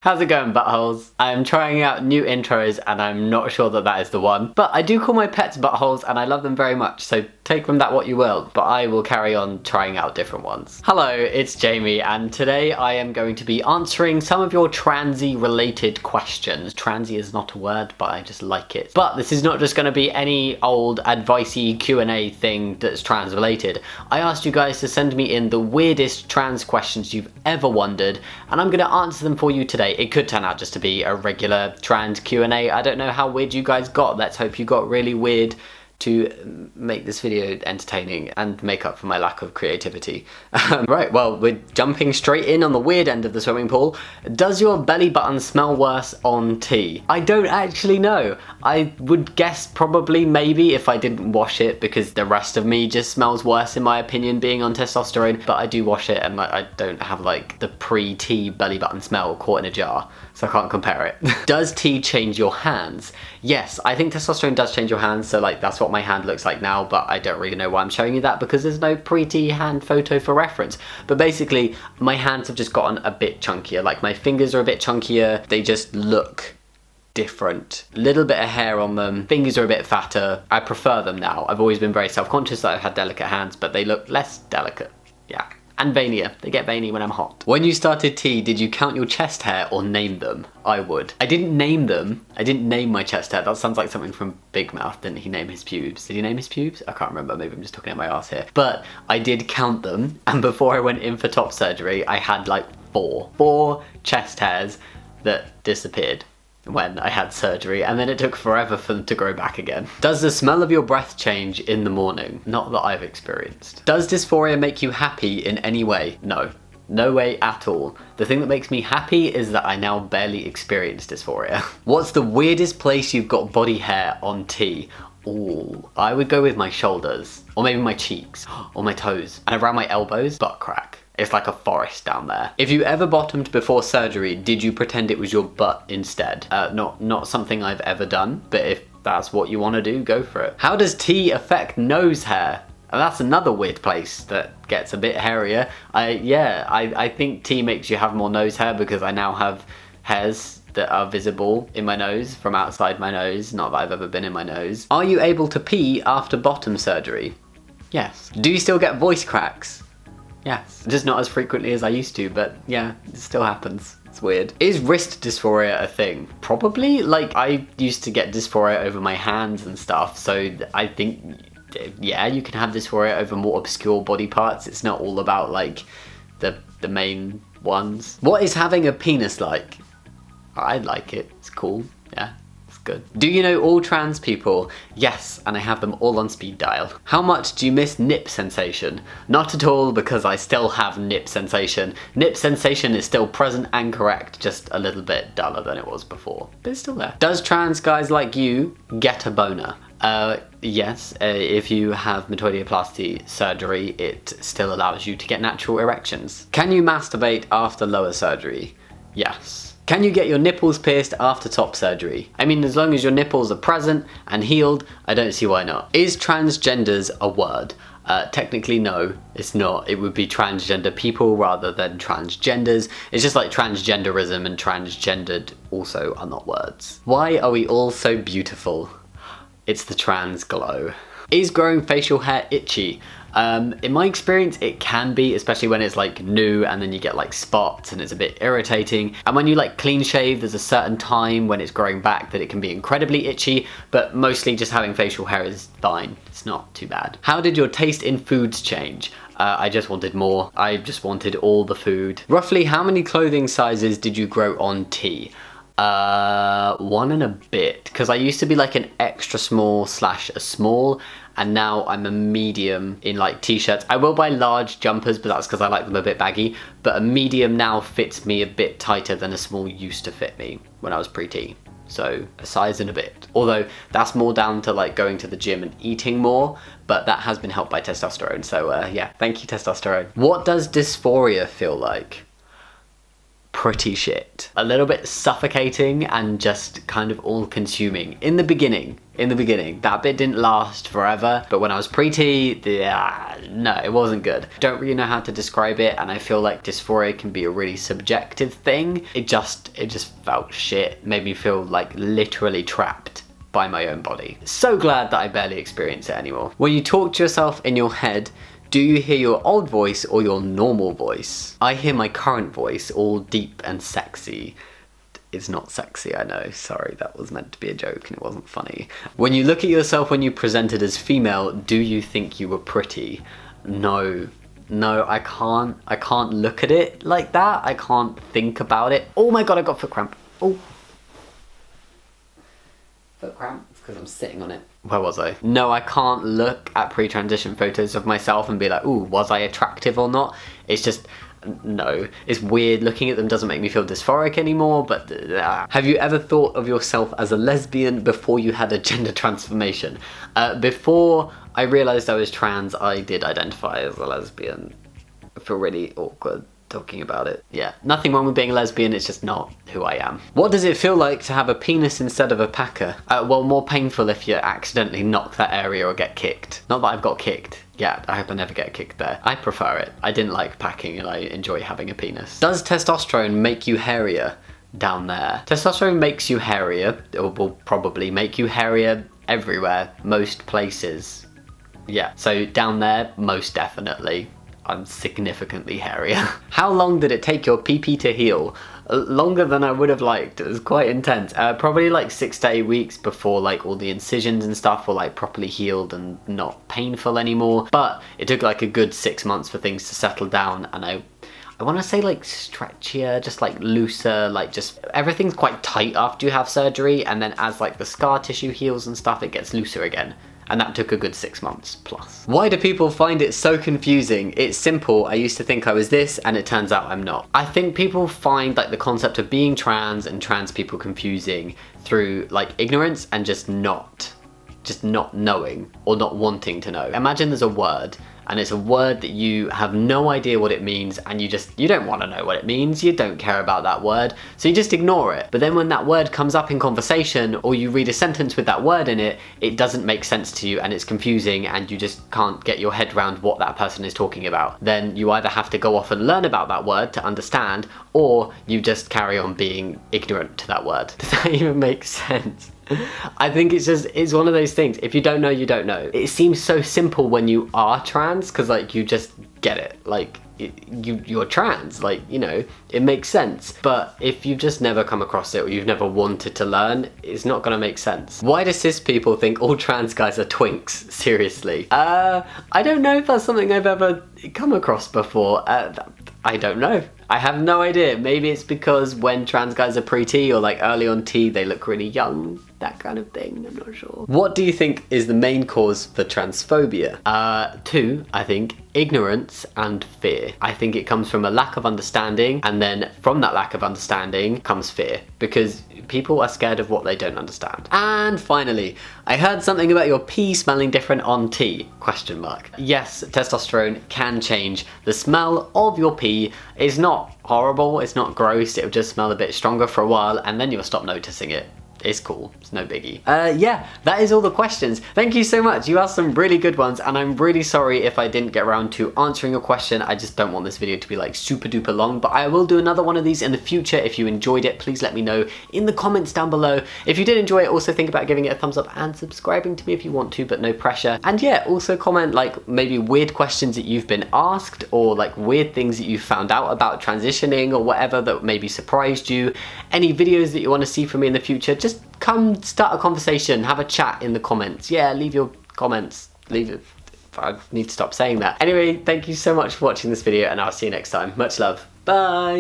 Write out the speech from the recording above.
How's it going, buttholes? I'm trying out new intros and I'm not sure that that is the one, but I do call my pets buttholes and I love them very much, so take from that what you will, but I will carry on trying out different ones. Hello, it's Jamie, and today I am going to be answering some of your transy related questions. Transy is not a word, but I just like it. But this is not just going to be any old advicey Q&A thing that's trans related. I asked you guys to send me in the weirdest trans questions you've ever wondered, and I'm going to answer them for you today. It could turn out just to be a regular trans Q&A. I don't know how weird you guys got. Let's hope you got really weird to make this video entertaining and make up for my lack of creativity. Right, well, we're jumping straight in on the weird end of the swimming pool. Does your belly button smell worse on tea? I don't actually know. I would guess probably maybe if I didn't wash it, because the rest of me just smells worse in my opinion being on testosterone, but I do wash it and I don't have like the pre-tea belly button smell caught in a jar, so I can't compare it. Does tea change your hands? Yes, I think testosterone does change your hands, so like that's what my hand looks like now, but I don't really know why I'm showing you that because there's no pre-tea hand photo for reference. But basically, my hands have just gotten a bit chunkier, like my fingers are a bit chunkier, they just look different. Little bit of hair on them, fingers are a bit fatter. I prefer them now. I've always been very self-conscious that I've had delicate hands, but they look less delicate, yeah. And veinier. They get veiny when I'm hot. When you started tea, did you count your chest hair or name them? I would. I didn't name them. I didn't name my chest hair. That sounds like something from Big Mouth. Didn't he name his pubes? Did he name his pubes? I can't remember. Maybe I'm just talking out my ass here. But I did count them. And before I went in for top surgery, I had like four chest hairs that disappeared when I had surgery, and then it took forever for them to grow back again. Does the smell of your breath change in the morning? Not that I've experienced. Does dysphoria make you happy in any way? No. No way at all. The thing that makes me happy is that I now barely experience dysphoria. What's the weirdest place you've got body hair on tea? Ooh, I would go with my shoulders, or maybe my cheeks, or my toes, and around my elbows, butt crack. It's like a forest down there. If you ever bottomed before surgery, did you pretend it was your butt instead? Not something I've ever done, but if that's what you want to do, go for it. How does tea affect nose hair? And that's another weird place that gets a bit hairier. I think tea makes you have more nose hair because I now have hairs that are visible in my nose from outside my nose. Not that I've ever been in my nose. Are you able to pee after bottom surgery? Yes. Do you still get voice cracks? Yes. Just not as frequently as I used to, but yeah, it still happens. It's weird. Is wrist dysphoria a thing? Probably. Like, I used to get dysphoria over my hands and stuff, so I think, yeah, you can have dysphoria over more obscure body parts. It's not all about, like, the main ones. What is having a penis like? I like it. It's cool. Yeah. Good. Do you know all trans people? Yes, and I have them all on speed dial. How much do you miss nip sensation? Not at all, because I still have nip sensation. Nip sensation is still present and correct, just a little bit duller than it was before, but it's still there. Does trans guys like you get a boner? Yes, if you have metoidioplasty surgery, it still allows you to get natural erections. Can you masturbate after lower surgery? Yes. Can you get your nipples pierced after top surgery? I mean, as long as your nipples are present and healed, I don't see why not. Is transgenders a word? Technically no, it's not. It would be transgender people rather than transgenders. It's just like transgenderism and transgendered also are not words. Why are we all so beautiful? It's the trans glow. Is growing facial hair itchy? In my experience, it can be, especially when it's like new and then you get like spots and it's a bit irritating. And when you like clean shave, there's a certain time when it's growing back that it can be incredibly itchy, but mostly just having facial hair is fine. It's not too bad. How did your taste in foods change? I just wanted more. I just wanted all the food. Roughly how many clothing sizes did you grow on tea? One and a bit, because I used to be like an extra small / a small, and now I'm a medium in like t-shirts. I will buy large jumpers, but that's because I like them a bit baggy, but a medium now fits me a bit tighter than a small used to fit me when I was pre-T. So a size and a bit. Although that's more down to like going to the gym and eating more, but that has been helped by testosterone. So yeah, thank you testosterone. What does dysphoria feel like? pretty shit. A little bit suffocating and just kind of all-consuming. In the beginning. That bit didn't last forever, but when I was pre-T, no, it wasn't good. Don't really know how to describe it, and I feel like dysphoria can be a really subjective thing. It just felt shit. Made me feel like literally trapped by my own body. So glad that I barely experience it anymore. When you talk to yourself in your head, do you hear your old voice or your normal voice? I hear my current voice, all deep and sexy. It's not sexy, I know. Sorry, that was meant to be a joke and it wasn't funny. When you look at yourself when you presented as female, do you think you were pretty? No. No, I can't look at it like that. I can't think about it. Oh my god, I got foot cramp. Oh. Foot cramp? It's because I'm sitting on it. Where was I? No, I can't look at pre-transition photos of myself and be like, ooh, was I attractive or not? It's just, no. It's weird. Looking at them doesn't make me feel dysphoric anymore, but Have you ever thought of yourself as a lesbian before you had a gender transformation? Before I realised I was trans, I did identify as a lesbian. I feel really awkward talking about it. Yeah, nothing wrong with being a lesbian, it's just not who I am. What does it feel like to have a penis instead of a packer? Well, more painful if you accidentally knock that area or get kicked. Not that I've got kicked. Yeah, I hope I never get kicked there. I prefer it. I didn't like packing and I enjoy having a penis. Does testosterone make you hairier? Down there. Testosterone makes you hairier, or will probably make you hairier everywhere, most places. Yeah, so down there, most definitely. I'm significantly hairier. How long did it take your PP to heal? Longer than I would have liked. It was quite intense. Probably like 6 to 8 weeks before like all the incisions and stuff were like properly healed and not painful anymore. But it took like a good 6 months for things to settle down, and I want to say like stretchier, just like looser, like just everything's quite tight after you have surgery, and then as like the scar tissue heals and stuff, it gets looser again. And that took a good 6 months plus. Why do people find it so confusing? It's simple. I used to think I was this and it turns out I'm not. I think people find like the concept of being trans and trans people confusing through like ignorance and just not knowing or not wanting to know. Imagine there's a word and it's a word that you have no idea what it means, and you don't want to know what it means, you don't care about that word, so you just ignore it. But then when that word comes up in conversation, or you read a sentence with that word in it, it doesn't make sense to you and it's confusing and you just can't get your head around what that person is talking about. Then you either have to go off and learn about that word to understand, or you just carry on being ignorant to that word. Does that even make sense? I think it's one of those things. If you don't know, you don't know. It seems so simple when you are trans, because like you just get it. Like you're trans, like, you know, it makes sense. But if you've just never come across it or you've never wanted to learn, it's not gonna make sense. Why do cis people think all trans guys are twinks? Seriously. I don't know if that's something I've ever come across before. I don't know. I have no idea. Maybe it's because when trans guys are pre-T or like early on T, they look really young, that kind of thing. I'm not sure. What do you think is the main cause for transphobia? Two, I think, ignorance and fear. I think it comes from a lack of understanding, and then from that lack of understanding comes fear, because people are scared of what they don't understand. And finally, I heard something about your pee smelling different on T, ? Yes, testosterone can change the smell of your pee. It's not horrible, it's not gross, it'll just smell a bit stronger for a while and then you'll stop noticing it. It's cool, it's no biggie. Yeah, that is all the questions. Thank you so much, you asked some really good ones, and I'm really sorry if I didn't get around to answering your question. I just don't want this video to be like super duper long, but I will do another one of these in the future. If you enjoyed it, please let me know in the comments down below. If you did enjoy it, also think about giving it a thumbs up and subscribing to me if you want to, but no pressure. And yeah, also comment like maybe weird questions that you've been asked, or like weird things that you found out about transitioning or whatever that maybe surprised you. Any videos that you want to see from me in the future, just come start a conversation, have a chat in the comments. Yeah, leave your comments, leave it. I need to stop saying that. Anyway, thank you so much for watching this video and I'll see you next time. Much love. Bye.